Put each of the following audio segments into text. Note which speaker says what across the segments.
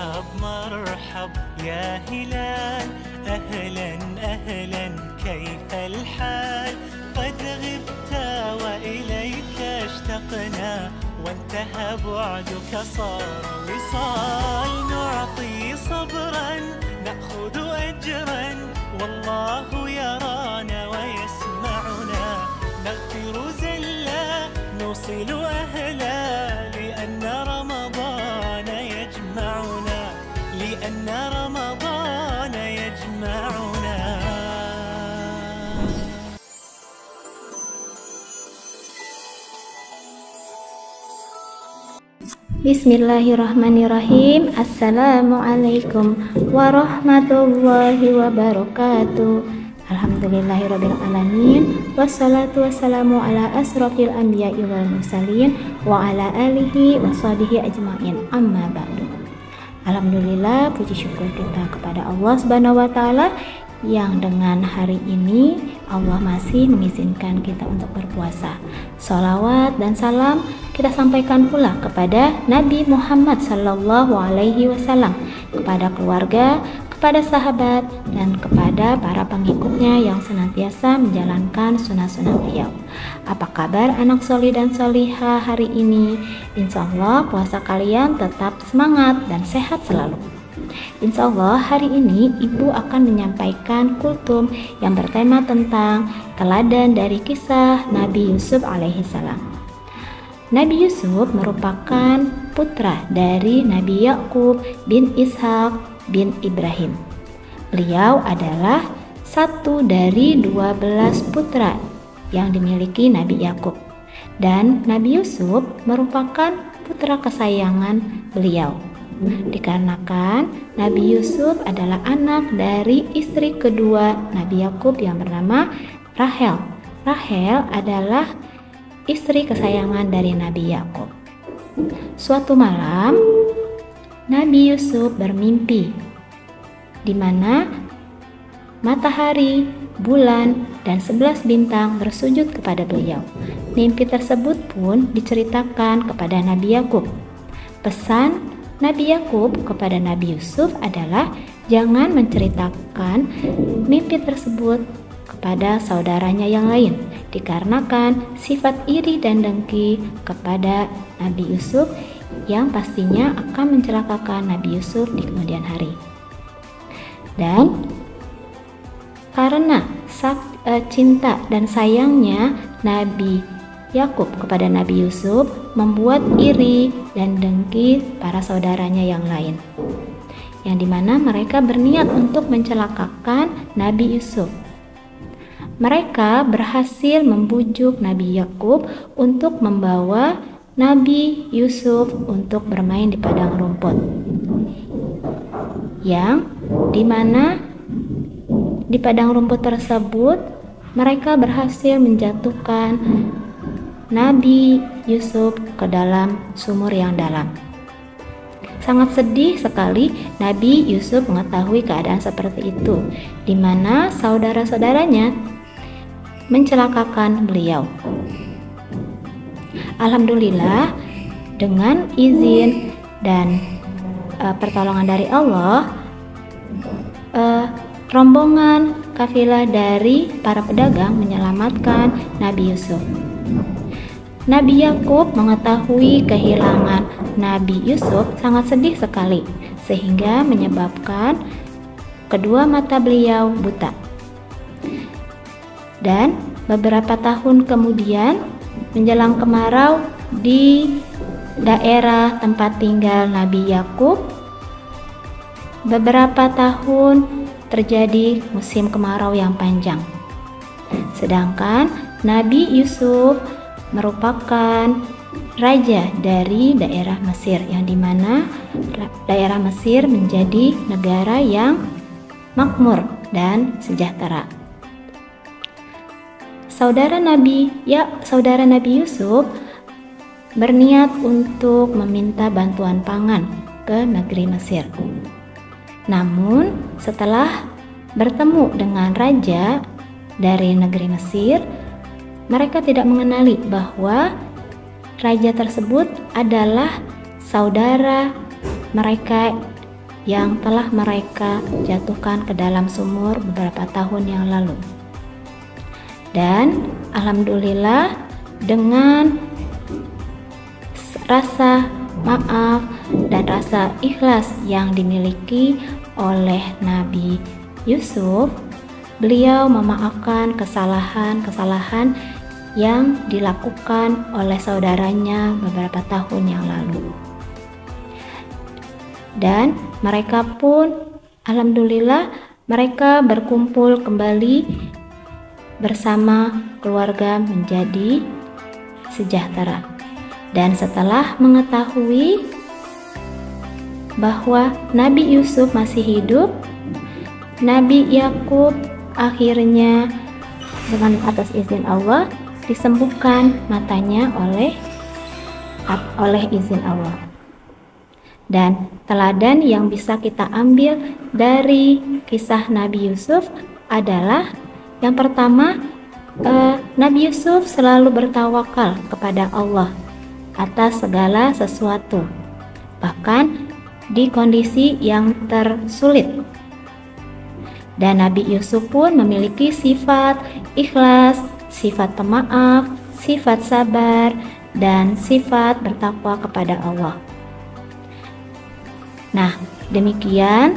Speaker 1: مرحب مرحب يا هلال، أهلا أهلا كيف الحال؟ قد غبت وإليك اشتقنا، وانتهى بعدك صار وصال. نعطي صبرا نأخذ أجرا، والله يرانا ويسمعنا. نغفر زلا نوصل أهلا، لأن رمضان يجمعنا، لأن رمضان يجمعنا.
Speaker 2: Bismillahirrahmanirrahim. Assalamualaikum warahmatullahi wabarakatuh. Alhamdulillahirrabbilalamin. Wassalatu wassalamu ala asrafil anbiya'i wal mursalin wa ala alihi wa sahbihi ajma'in, amma ba'du. Alhamdulillah, puji syukur kita kepada Allah Subhanahu wa ta'ala yang dengan hari ini Allah masih mengizinkan kita untuk berpuasa. Sholawat dan salam kita sampaikan pula kepada Nabi Muhammad Sallallahu Alaihi Wasallam, kepada keluarga, kepada sahabat, dan kepada para pengikutnya yang senantiasa menjalankan sunnah-sunnah beliau. Apa kabar anak soli dan solihah hari ini? Insya Allah puasa kalian tetap semangat dan sehat selalu. Insya Allah hari ini Ibu akan menyampaikan kultum yang bertema tentang teladan dari kisah Nabi Yusuf alaihissalam. Nabi Yusuf merupakan putra dari Nabi Yakub bin Ishak bin Ibrahim. Beliau adalah satu dari 12 putra yang dimiliki Nabi Yakub, dan Nabi Yusuf merupakan putra kesayangan beliau. Dikarenakan Nabi Yusuf adalah anak dari istri kedua Nabi Yakub yang bernama Rahel. Rahel adalah istri kesayangan dari Nabi Yakub. Suatu malam Nabi Yusuf bermimpi di mana matahari, bulan, dan 11 bintang bersujud kepada beliau. Mimpi tersebut pun diceritakan kepada Nabi Yakub. Pesan Nabi Yakub kepada Nabi Yusuf adalah jangan menceritakan mimpi tersebut kepada saudaranya yang lain, dikarenakan sifat iri dan dengki kepada Nabi Yusuf yang pastinya akan mencelakakan Nabi Yusuf di kemudian hari. Dan karena cinta dan sayangnya Nabi Yakub kepada Nabi Yusuf membuat iri dan dengki para saudaranya yang lain, yang dimana mereka berniat untuk mencelakakan Nabi Yusuf. Mereka berhasil membujuk Nabi Yakub untuk membawa Nabi Yusuf untuk bermain di padang rumput, yang dimana di padang rumput tersebut mereka berhasil menjatuhkan Nabi Yusuf ke dalam sumur yang dalam. Sangat sedih sekali Nabi Yusuf mengetahui keadaan seperti itu, di mana saudara-saudaranya mencelakakan beliau. Alhamdulillah, dengan izin dan pertolongan dari Allah, rombongan kafilah dari para pedagang menyelamatkan Nabi Yusuf. Nabi Yakub mengetahui kehilangan Nabi Yusuf sangat sedih sekali, sehingga menyebabkan kedua mata beliau buta. Dan beberapa tahun kemudian, menjelang kemarau di daerah tempat tinggal Nabi Yakub, beberapa tahun terjadi musim kemarau yang panjang. Sedangkan Nabi Yusuf merupakan raja dari daerah Mesir, yang dimana daerah Mesir menjadi negara yang makmur dan sejahtera. Saudara Nabi Yusuf berniat untuk meminta bantuan pangan ke negeri Mesir. Namun setelah bertemu dengan raja dari negeri Mesir, mereka tidak mengenali bahwa raja tersebut adalah saudara mereka yang telah mereka jatuhkan ke dalam sumur beberapa tahun yang lalu. Dan alhamdulillah, dengan rasa maaf dan rasa ikhlas yang dimiliki oleh Nabi Yusuf, beliau memaafkan kesalahan-kesalahan yang dilakukan oleh saudaranya beberapa tahun yang lalu. Dan mereka pun alhamdulillah mereka berkumpul kembali bersama keluarga menjadi sejahtera. Dan setelah mengetahui bahwa Nabi Yusuf masih hidup, Nabi Yakub akhirnya dengan atas izin Allah disembuhkan matanya oleh izin Allah. Dan teladan yang bisa kita ambil dari kisah Nabi Yusuf adalah yang pertama, Nabi Yusuf selalu bertawakal kepada Allah atas segala sesuatu, bahkan di kondisi yang tersulit. Dan Nabi Yusuf pun memiliki sifat ikhlas, sifat pemaaf, sifat sabar, dan sifat bertakwa kepada Allah. Nah, demikian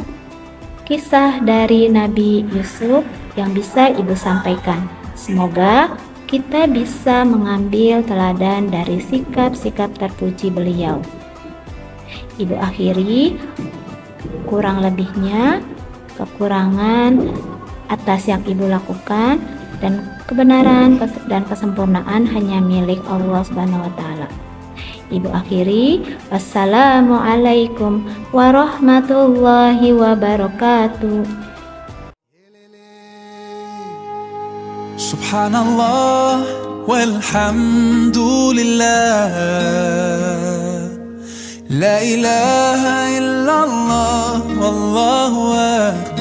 Speaker 2: kisah dari Nabi Yusuf yang bisa Ibu sampaikan. Semoga kita bisa mengambil teladan dari sikap-sikap terpuji beliau. Ibu akhiri, kurang lebihnya kekurangan atas yang Ibu lakukan, dan kebenaran dan kesempurnaan hanya milik Allah Subhanahu wa taala. Ibu akhiri, wassalamualaikum warahmatullahi wabarakatuh.
Speaker 3: Subhanallah walhamdulillah, la ilaha illallah wallahu akbar.